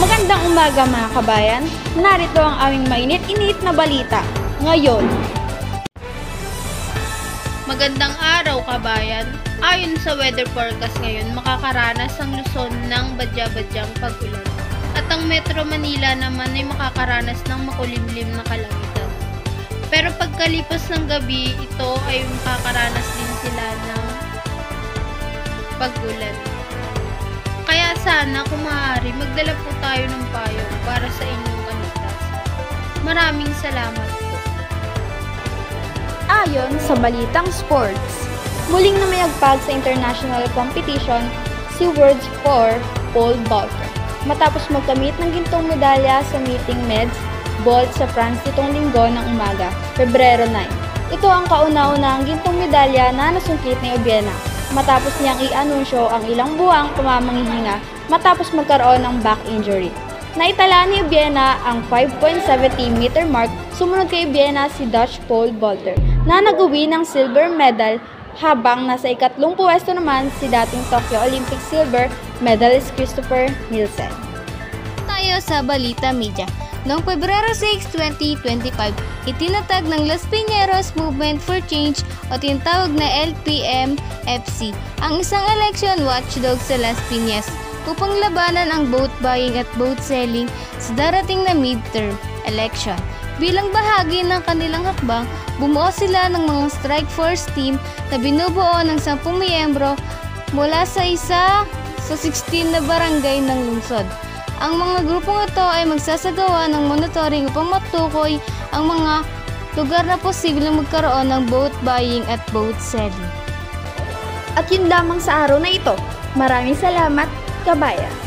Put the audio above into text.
Magandang umaga mga kabayan, narito ang aming mainit-init na balita. Ngayon, magandang araw kabayan. Ayon sa weather forecast ngayon, makakaranas ang Luzon ng badya-badyang pag-ulan. At ang Metro Manila naman ay makakaranas ng makulimlim na kalangitan. Pero pagkalipas ng gabi, ito ay makakaranas din sila ng pag-ulan. Kaya sana kung maaari, magdala po tayo ng payong para sa inyong kaligtasan. Maraming salamat po. Ayon sa balitang sports, muling namayagpag sa international competition si World 4 pole vaulter matapos magkamit ng gintong medalya sa meeting Meds Vault sa France nitong linggo ng umaga, Pebrero 9. Ito ang kauna-unahang gintong medalya na nasungkit ni Obiena matapos niyang i-anunsyo ang ilang buwang pamamanghihinga matapos magkaroon ng back injury. Naitala ni Obiena ang 5.70 meter mark, sumunod kay Obiena si Dutch pole vaulter na nag-uwi ng silver medal, habang nasa ikatlong puwesto naman si dating Tokyo Olympic silver medalist Christopher Nielsen. Tayo sa Balita Media. Noong Pebrero 6, 2025, itinatag ng Los Piñeros Movement for Change o tinatawag na LPMFC ang isang election watchdog sa Las Piñas upang labanan ang vote buying at vote selling sa darating na midterm election. Bilang bahagi ng kanilang hakbang, bumuo sila ng mga strike force team na binubuo ng 10 miyembro mula sa isa sa 16 na barangay ng lungsod. Ang mga grupong ito ay magsasagawa ng monitoring upang matukoy ang mga lugar na posibleng magkaroon ng vote buying at vote selling. At yun lamang sa araw na ito. Maraming salamat, kabayan!